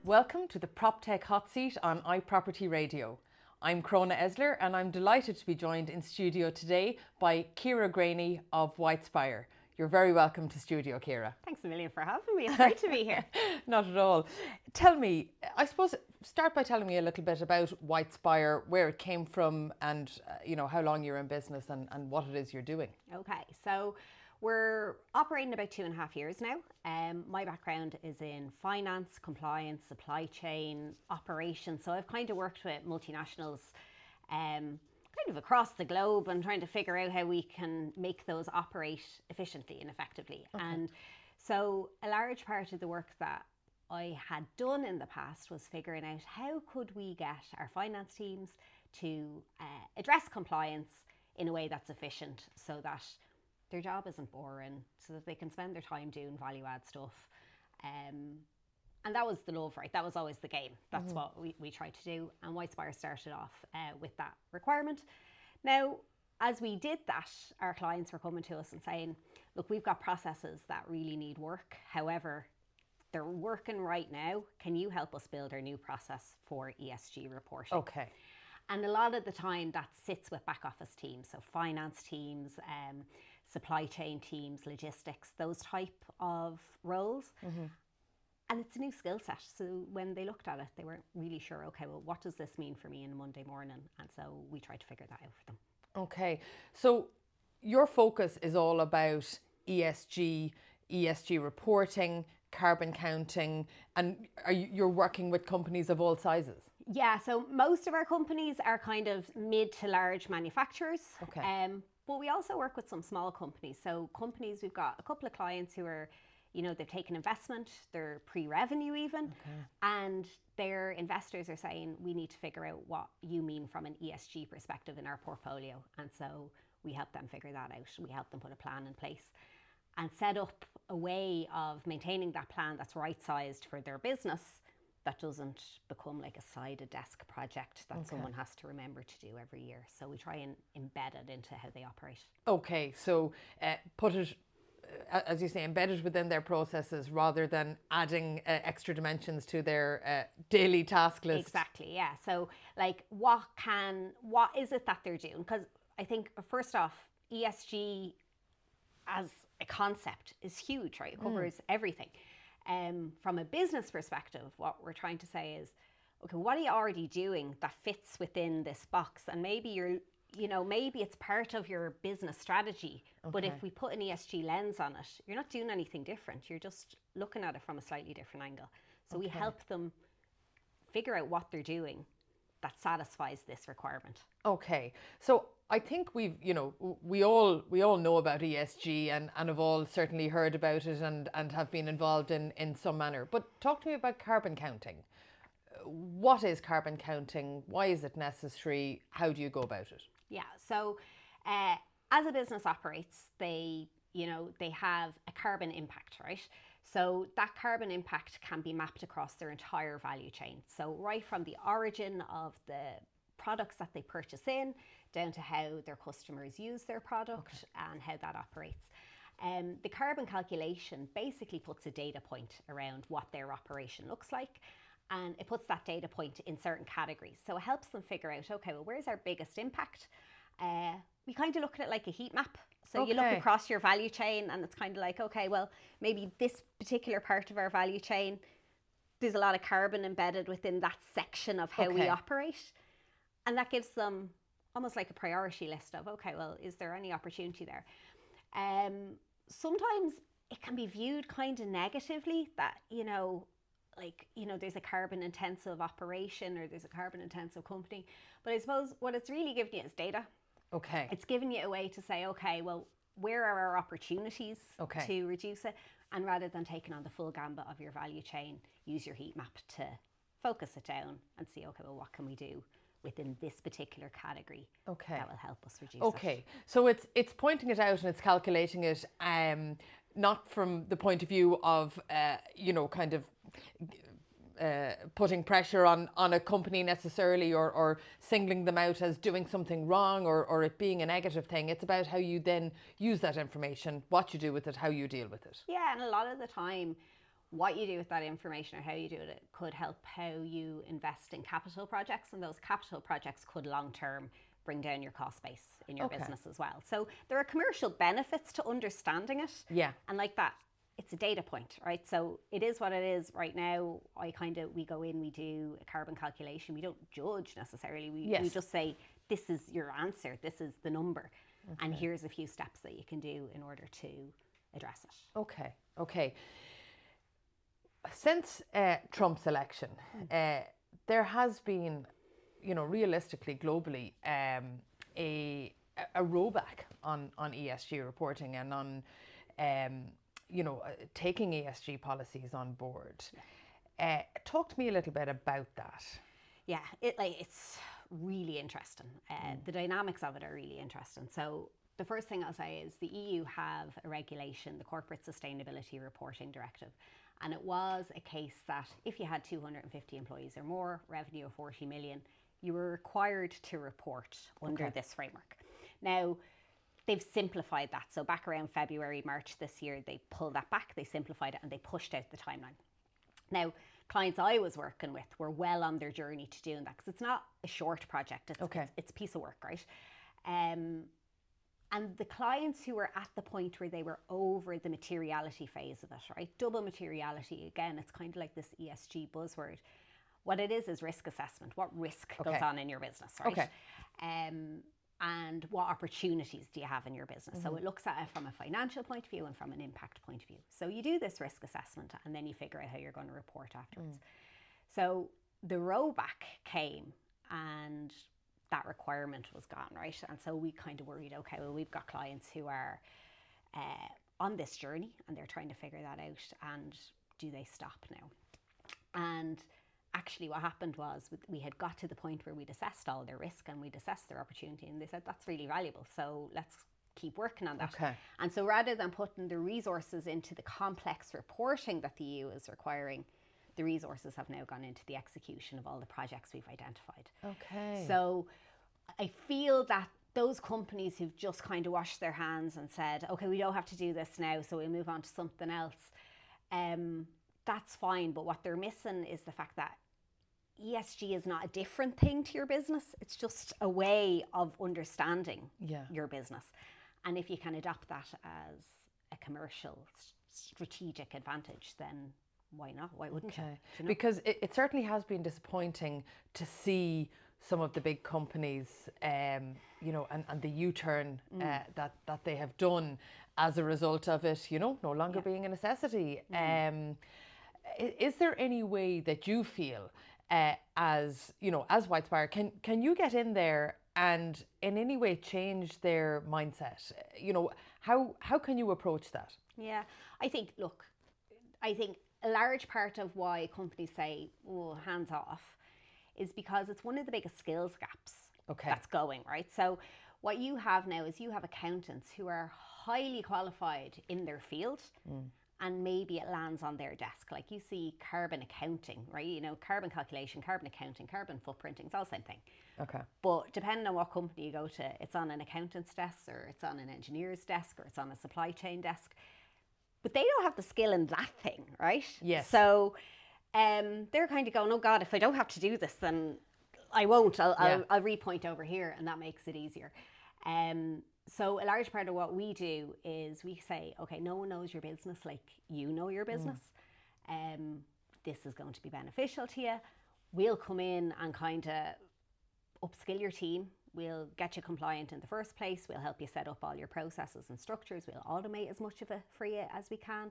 Welcome to the Proptech Hot Seat on iProperty Radio. I'm Cróna Esler and I'm delighted to be joined in studio today by Ciara Greaney of White Spire. You're very welcome to studio, Ciara. Thanks a million for having me. It's great to be here. Not at all. Tell me, I suppose, start by telling me a little bit about White Spire, where it came from and how long you're in business and what it is you're doing. Okay, so we're operating about 2.5 years now. My background is in finance, compliance, supply chain, operations. So I've kind of worked with multinationals kind of across the globe and trying to figure out how we can make those operate efficiently and effectively. Okay. And so a large part of the work that I had done in the past was figuring out how could we get our finance teams to address compliance in a way that's efficient so that their job isn't boring, so that they can spend their time doing value add stuff. And that was the love, right? That was always the game. That's what we tried to do. And Whitespire started off with that requirement. Now, as we did that, our clients were coming to us and saying, look, we've got processes that really need work. However, they're working right now. Can you help us build our new process for ESG reporting? Okay. And a lot of the time that sits with back office teams, so finance teams, supply chain teams, logistics, those type of roles. And it's a new skill set. So when they looked at it, they weren't really sure, okay, well, what does this mean for me on a Monday morning? And so we tried to figure that out for them. Okay. So your focus is all about ESG reporting, carbon counting, and you're working with companies of all sizes? Yeah, so most of our companies are kind of mid to large manufacturers. Okay. But we also work with some small companies. So companies, we've got a couple of clients who are, they've taken investment, they're pre-revenue even, and their investors are saying, we need to figure out what you mean from an ESG perspective in our portfolio. And so we help them figure that out. We help them put a plan in place and set up a way of maintaining that plan that's right-sized for their business, that doesn't become like a side desk project that someone has to remember to do every year. So we try and embed it into how they operate. Okay, so put it, as you say, embedded within their processes rather than adding extra dimensions to their daily task list. Exactly, yeah. So like what is it that they're doing? Because I think first off, ESG as a concept is huge, right? It covers everything. From a business perspective, what we're trying to say is, okay, what are you already doing that fits within this box? And maybe maybe it's part of your business strategy, but if we put an ESG lens on it, you're not doing anything different. You're just looking at it from a slightly different angle. So we help them figure out what they're doing that satisfies this requirement. Okay, so I think we all know about ESG and have all certainly heard about it and have been involved in some manner. But talk to me about carbon counting. What is carbon counting? Why is it necessary? How do you go about it? Yeah, so as a business operates, they have a carbon impact, right? So that carbon impact can be mapped across their entire value chain. So right from the origin of the products that they purchase in, down to how their customers use their product and how that operates. The carbon calculation basically puts a data point around what their operation looks like, and it puts that data point in certain categories. So it helps them figure out, okay, well, where's our biggest impact? We kind of look at it like a heat map. So you look across your value chain and it's kind of like, okay, well, maybe this particular part of our value chain, there's a lot of carbon embedded within that section of how we operate. And that gives them almost like a priority list of, okay, well, is there any opportunity there? Sometimes it can be viewed kind of negatively that, there's a carbon intensive operation or there's a carbon intensive company. But I suppose what it's really giving you is data. Okay. It's giving you a way to say, okay, well, where are our opportunities to reduce it? And rather than taking on the full gambit of your value chain, use your heat map to focus it down and see, okay, well, what can we do within this particular category that will help us reduce it. So it's pointing it out and it's calculating it not from the point of view of, kind of putting pressure on a company necessarily or singling them out as doing something wrong or it being a negative thing. It's about how you then use that information, what you do with it, how you deal with it. Yeah, and a lot of the time what you do with that information or how you do it could help how you invest in capital projects, and those capital projects could long term bring down your cost base in your business as well. So there are commercial benefits to understanding it. Yeah. And like that, it's a data point, right? So it is what it is right now. We go in, we do a carbon calculation. We don't judge necessarily. We just say, this is your answer. This is the number. And here's a few steps that you can do in order to address it. Okay. Okay. Since Trump's election, there has been, realistically, globally, a rollback on ESG reporting and on, taking ESG policies on board. Talk to me a little bit about that. Yeah, it's really interesting. The dynamics of it are really interesting. So the first thing I'll say is the EU have a regulation, the Corporate Sustainability Reporting Directive. And it was a case that if you had 250 employees or more, revenue of 40 million, you were required to report under this framework. Now, they've simplified that. So back around February, March this year, they pulled that back, they simplified it, and they pushed out the timeline. Now, clients I was working with were well on their journey to doing that, because it's not a short project, it's a piece of work, right? And the clients who were at the point where they were over the materiality phase of it, right? Double materiality, again, it's kind of like this ESG buzzword. What it is risk assessment. What risk goes on in your business, right? And what opportunities do you have in your business? So it looks at it from a financial point of view and from an impact point of view. So you do this risk assessment and then you figure out how you're going to report afterwards. So the rollback came and that requirement was gone, right? And so we kind of worried, okay, well, we've got clients who are on this journey and they're trying to figure that out, and do they stop now? And actually what happened was we had got to the point where we'd assessed all their risk and we'd assessed their opportunity, and they said, that's really valuable, so let's keep working on that. And so rather than putting the resources into the complex reporting that the EU is requiring, the resources have now gone into the execution of all the projects we've identified. So I feel that those companies who've just kind of washed their hands and said, okay, we don't have to do this now, so we'll move on to something else, that's fine. But what they're missing is the fact that ESG is not a different thing to your business. It's just a way of understanding your business. And if you can adopt that as a commercial strategic advantage, then why not? Why wouldn't you? You know? Because it certainly has been disappointing to see some of the big companies, and the U-turn that they have done as a result of it, no longer being a necessity. Is there any way that you feel, as Whitespire, can you get in there and in any way change their mindset? How can you approach that? Yeah, I think a large part of why companies say, oh, hands off, is because it's one of the biggest skills gaps that's going, right? So what you have now is you have accountants who are highly qualified in their field, and maybe it lands on their desk. Like you see carbon accounting, right? Carbon calculation, carbon accounting, carbon footprinting, it's all the same thing. But depending on what company you go to, it's on an accountant's desk, or it's on an engineer's desk, or it's on a supply chain desk. But they don't have the skill in that thing, right? Yes. So they're kind of going, oh God, if I don't have to do this, then I won't. I'll repoint over here, and that makes it easier. So a large part of what we do is we say, okay, no one knows your business like you know your business. This is going to be beneficial to you. We'll come in and kind of upskill your team. We'll get you compliant in the first place. We'll help you set up all your processes and structures. We'll automate as much of it for you as we can.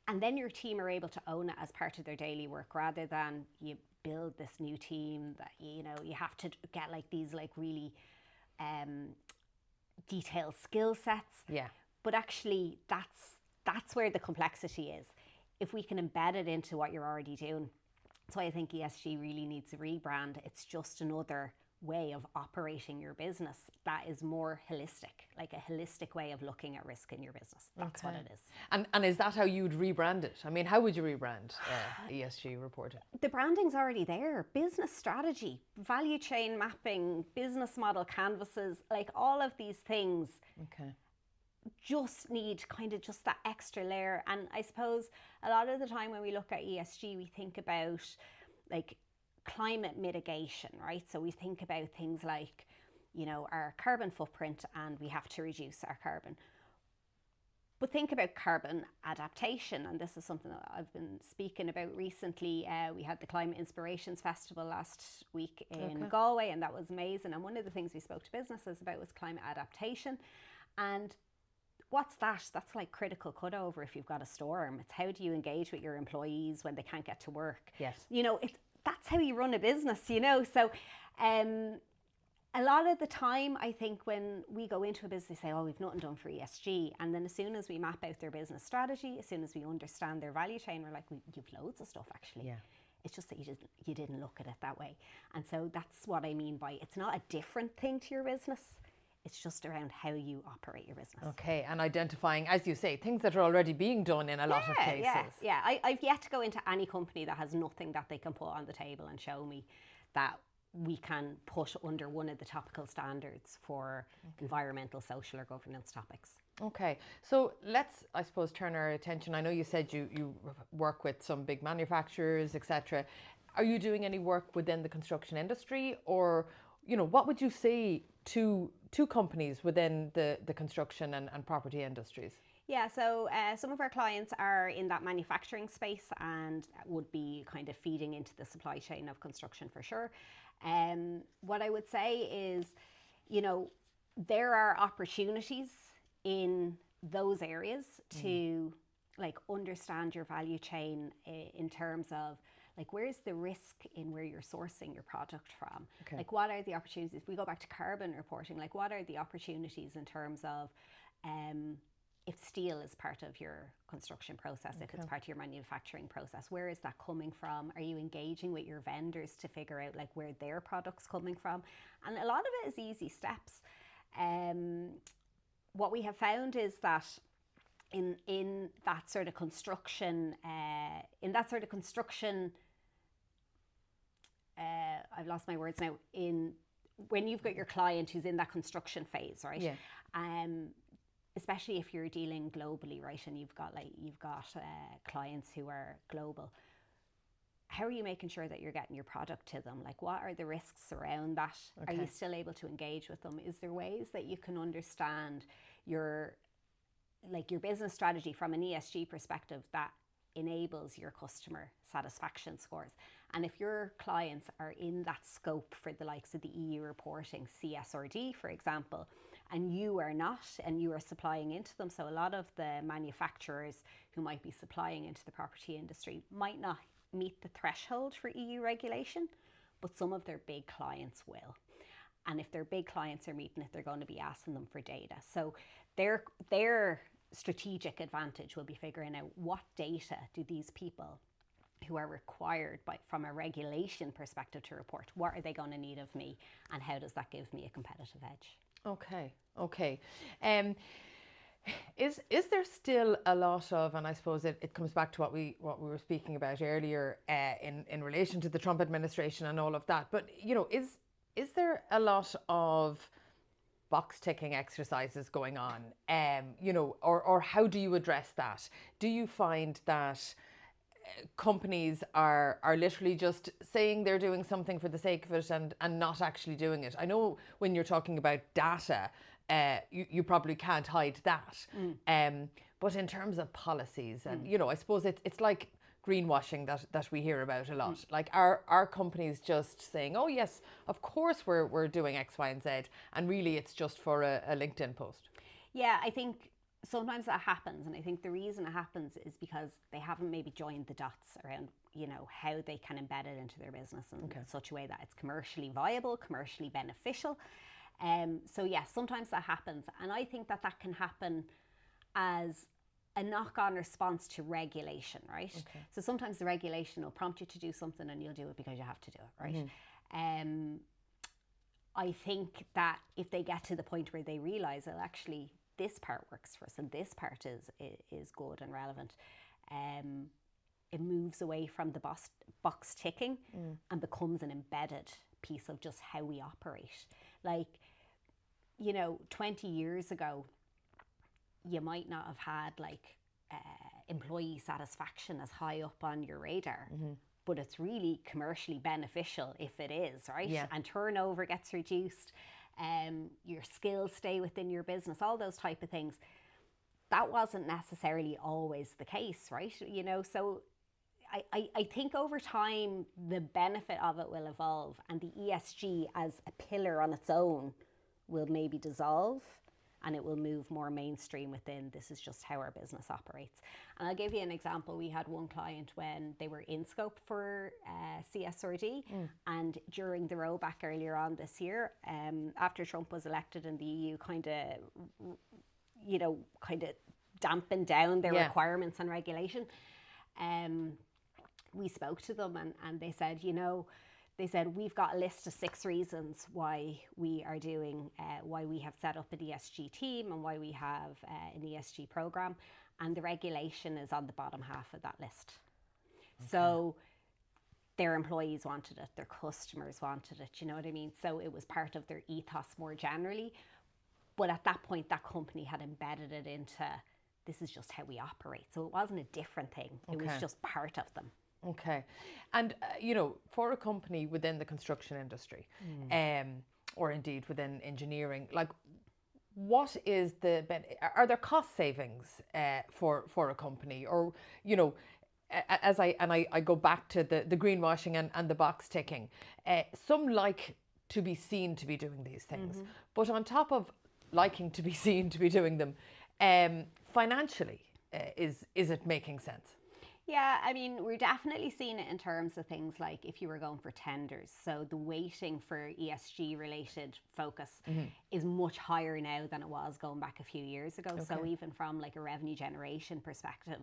And then your team are able to own it as part of their daily work, rather than you build this new team that, you have to get like these like really detailed skill sets. But actually that's where the complexity is. If we can embed it into what you're already doing. That's why I think ESG really needs a rebrand. It's just another way of operating your business that is more holistic, like a holistic way of looking at risk in your business. That's what it is. And is that how you'd rebrand it? I mean, how would you rebrand ESG reporting? The branding's already there. Business strategy, value chain mapping, business model canvases, like all of these things. just need kind of just that extra layer. And I suppose a lot of the time when we look at ESG, we think about like climate mitigation, right? So we think about things like, you know, our carbon footprint, and we have to reduce our carbon. But think about carbon adaptation, and this is something that I've been speaking about recently. We had the Climate Inspirations Festival last week in Galway, and that was amazing. And one of the things we spoke to businesses about was climate adaptation. And what's that? That's like critical cutover if you've got a storm. It's how do you engage with your employees when they can't get to work? Yes. You know, that's how you run a business, you know. So a lot of the time, I think when we go into a business, they say, oh, we've nothing done for ESG. And then as soon as we map out their business strategy, as soon as we understand their value chain, we're like, you've loads of stuff actually. Yeah. It's just that you didn't look at it that way. And so that's what I mean by it's not a different thing to your business. It's just around how you operate your business. Okay, and identifying, as you say, things that are already being done in a lot of cases. Yeah. I've yet to go into any company that has nothing that they can put on the table and show me that we can put under one of the topical standards for environmental, social or governance topics. Okay, so let's, I suppose, turn our attention. I know you said you work with some big manufacturers, etc. Are you doing any work within the construction industry, or, you know, what would you say to companies within the construction and property industries? Yeah, so some of our clients are in that manufacturing space and would be kind of feeding into the supply chain of construction for sure. What I would say is, you know, there are opportunities in those areas to like understand your value chain in terms of like where's the risk in where you're sourcing your product from? Okay. Like what are the opportunities? If we go back to carbon reporting, like what are the opportunities in terms of if steel is part of your construction process, if it's part of your manufacturing process, where is that coming from? Are you engaging with your vendors to figure out like where their product's coming from? And a lot of it is easy steps. What we have found is that in that sort of construction, I've lost my words now, when you've got your client who's in that construction phase, right? Yeah. Especially if you're dealing globally, right, and you've got clients who are global, how are you making sure that you're getting your product to them? Like, what are the risks around that? Are you still able to engage with them? Is there ways that you can understand your business strategy from an ESG perspective that enables your customer satisfaction scores? And if your clients are in that scope for the likes of the EU reporting, CSRD, for example, and you are not, and you are supplying into them. So a lot of the manufacturers who might be supplying into the property industry might not meet the threshold for EU regulation, but some of their big clients will. And if their big clients are meeting it, they're going to be asking them for data. So their strategic advantage will be figuring out what data do these people who are required from a regulation perspective to report, what are they going to need of me, and how does that give me a competitive edge? Okay. Is there still a lot of, and I suppose it comes back to what we were speaking about earlier in relation to the Trump administration and all of that, but you know, is there a lot of box ticking exercises going on, you know, or how do you address that? Do you find that companies are literally just saying they're doing something for the sake of it and not actually doing it? I know when you're talking about data, you probably can't hide that. But in terms of policies and, you know, I suppose it's like greenwashing that we hear about a lot. Like are companies just saying, oh yes, of course we're doing X, Y, and Z, and really it's just for a LinkedIn post? Yeah, I think sometimes that happens, and I think the reason it happens is because they haven't maybe joined the dots around, you know, how they can embed it into their business in such a way that it's commercially viable, commercially beneficial. So yes, sometimes that happens, and I think that can happen as a knock-on response to regulation, right? So sometimes the regulation will prompt you to do something and you'll do it because you have to do it, right? I think that if they get to the point where they realize, well, actually this part works for us and this part is good and relevant, it moves away from the box ticking and becomes an embedded piece of just how we operate. Like, you know, 20 years ago, you might not have had like employee satisfaction as high up on your radar. But it's really commercially beneficial if it is, right? Yeah. And turnover gets reduced, your skills stay within your business, all those type of things. That wasn't necessarily always the case, right? You know, so I think over time, the benefit of it will evolve, and the ESG as a pillar on its own will maybe dissolve, and it will move more mainstream within, this is just how our business operates. And I'll give you an example. We had one client when they were in scope for CSRD, and during the rollback earlier on this year, after Trump was elected and the EU kind of dampened down their requirements and regulation, we spoke to them and they said, we've got a list of 6 reasons why we are doing, why we have set up an ESG team and why we have an ESG program. And the regulation is on the bottom half of that list. Okay. So their employees wanted it, their customers wanted it, you know what I mean? So it was part of their ethos more generally. But at that point, that company had embedded it into, this is just how we operate. So it wasn't a different thing. It was just part of them. Okay. And, for a company within the construction industry, or indeed within engineering, like, what is are there cost savings for a company? Or, as I go back to the greenwashing and the box ticking, some like to be seen to be doing these things. But on top of liking to be seen to be doing them, financially, is it making sense? Yeah, I mean, we're definitely seeing it in terms of things like if you were going for tenders. So the weighting for ESG related focus is much higher now than it was going back a few years ago. Okay. So even from like a revenue generation perspective,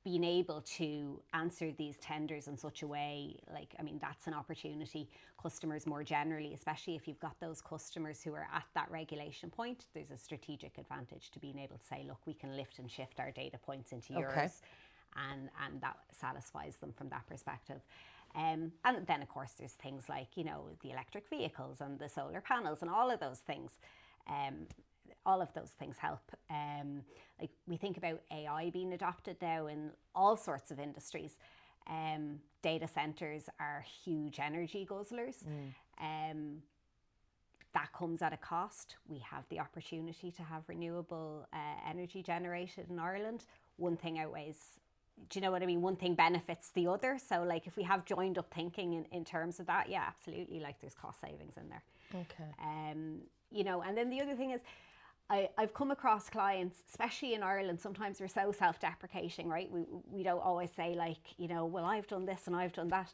being able to answer these tenders in such a way, like, I mean, that's an opportunity. Customers more generally, especially if you've got those customers who are at that regulation point, there's a strategic advantage to being able to say, look, we can lift and shift our data points into yours, and that satisfies them from that perspective. And then, of course, there's things like, the electric vehicles and the solar panels and all of those things. All of those things help. Like we think about AI being adopted now in all sorts of industries. Data centers are huge energy guzzlers. That comes at a cost. We have the opportunity to have renewable energy generated in Ireland. One thing outweighs, do you know what I mean? One thing benefits the other. So like if we have joined up thinking in terms of that, yeah, absolutely, like there's cost savings in there. Okay. And then the other thing is, I've come across clients, especially in Ireland, sometimes we're so self-deprecating, right? We don't always say like, well, I've done this and I've done that.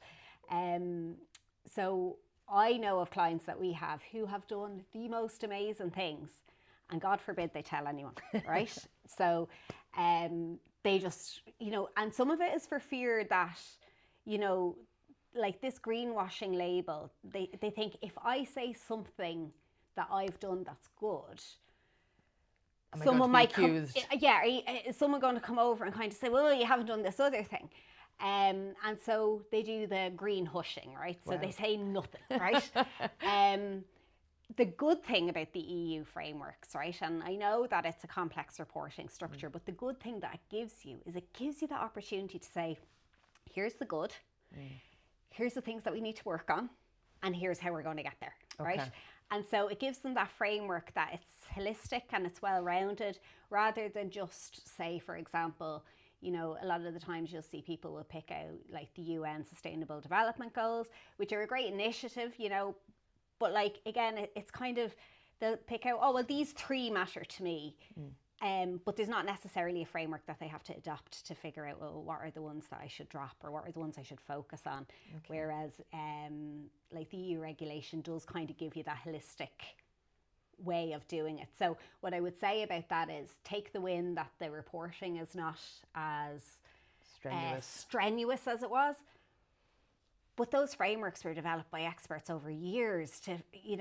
So I know of clients that we have who have done the most amazing things, and God forbid they tell anyone, right? So they just, and some of it is for fear that, like this greenwashing label, they think if I say something that I've done that's good, someone might come, is someone going to come over and kind of say, well, you haven't done this other thing. And so they do the green hushing, right? So they say nothing, right? The good thing about the EU frameworks, right? And I know that it's a complex reporting structure, but the good thing that it gives you is it gives you the opportunity to say, here's the good, here's the things that we need to work on, and here's how we're going to get there, right? And so it gives them that framework that it's holistic and it's well-rounded, rather than just say, for example, a lot of the times you'll see people will pick out like the UN Sustainable Development Goals, which are a great initiative, but like, again, it's kind of, they'll pick out, oh, well, these 3 matter to me. But there's not necessarily a framework that they have to adopt to figure out, well, what are the ones that I should drop or what are the ones I should focus on. Whereas like the EU regulation does kind of give you that holistic way of doing it. So what I would say about that is take the win that the reporting is not as strenuous as it was. But those frameworks were developed by experts over years to,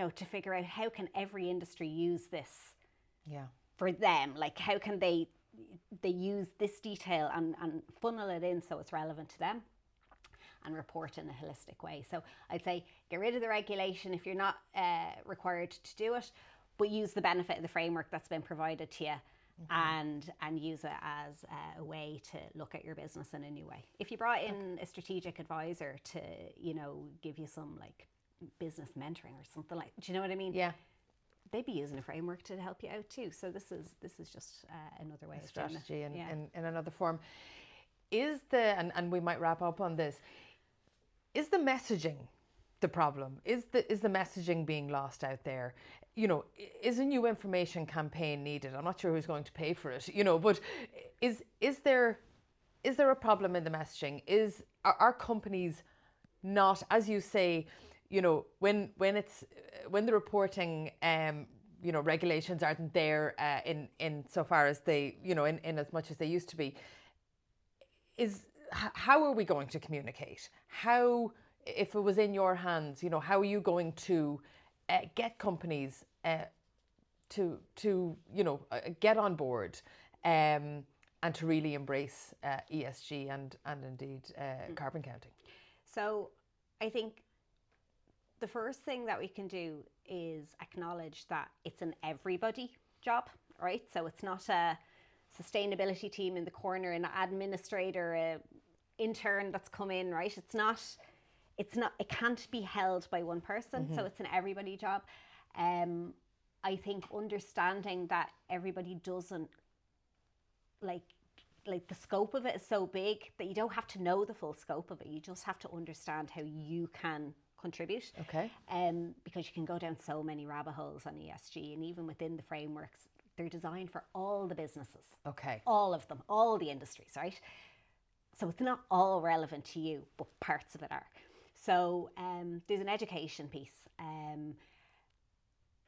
to figure out how can every industry use this for them. Like how can they use this detail and funnel it in so it's relevant to them and report in a holistic way. So I'd say get rid of the regulation if you're not required to do it. but use the benefit of the framework that's been provided to you. And use it as a way to look at your business in a new way. If you brought in a strategic advisor to, you know, give you some like business mentoring or something like, do you know what I mean? Yeah. They'd be using a framework to help you out too. So this is just another way of strategy doing it. in another form. Is and we might wrap up on this, is the messaging the problem? Is the messaging being lost out there? You know, is a new information campaign needed? I'm not sure who's going to pay for it, you know, but is there a problem in the messaging? Are companies not, as you say, you know, when the reporting you know, regulations aren't there in so far as they, you know, in as much as they used to be, how are we going to communicate? How, if it was in your hands, you know, how are you going to get companies to you know, get on board and to really embrace ESG and indeed carbon counting? So I think the first thing that we can do is acknowledge that it's an everybody job, right? So it's not a sustainability team in the corner, an administrator, an intern that's come in, right? It can't be held by one person. So it's an everybody job. I think understanding that everybody doesn't like the scope of it is so big that you don't have to know the full scope of it. You just have to understand how you can contribute. Okay. Because you can go down so many rabbit holes on ESG, and even within the frameworks, they're designed for all the businesses. Okay. All of them, all the industries, right? So it's not all relevant to you, but parts of it are. So there's an education piece.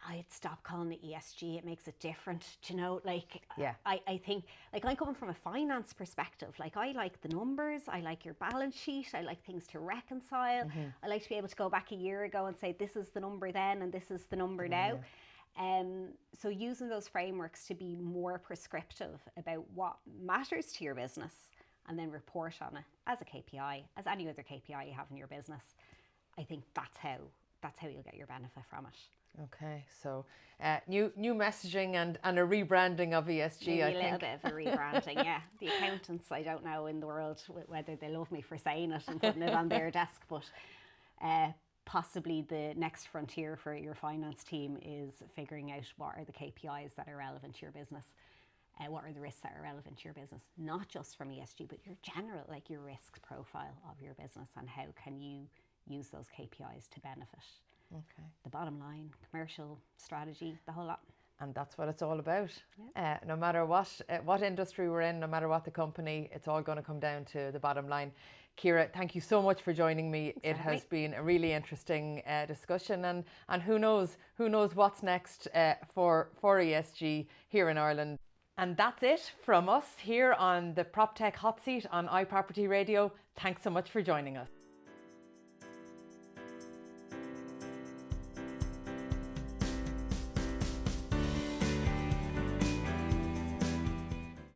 I'd stop calling it ESG. It makes it different, do you know? Like, yeah. I think, like, I'm coming from a finance perspective. Like, I like the numbers. I like your balance sheet. I like things to reconcile. I like to be able to go back a year ago and say, this is the number then and this is the number now. So using those frameworks to be more prescriptive about what matters to your business and then report on it as a KPI, as any other KPI you have in your business. I think that's how you'll get your benefit from it. Okay, so new messaging and a rebranding of ESG. Maybe I a think little bit of a rebranding, yeah. The accountants, I don't know in the world whether they love me for saying it and putting it on their desk, but possibly the next frontier for your finance team is figuring out what are the KPIs that are relevant to your business. What are the risks that are relevant to your business, not just from ESG, but your general, like your risk profile of your business, and how can you use those KPIs to benefit the bottom line, commercial strategy, the whole lot. And that's what it's all about. Yeah. No matter what industry we're in, no matter what the company, it's all going to come down to the bottom line. Ciara, thank you so much for joining me. It has been a really interesting discussion, and who knows what's next for ESG here in Ireland. And that's it from us here on the Proptech Hot Seat on iProperty Radio. Thanks so much for joining us.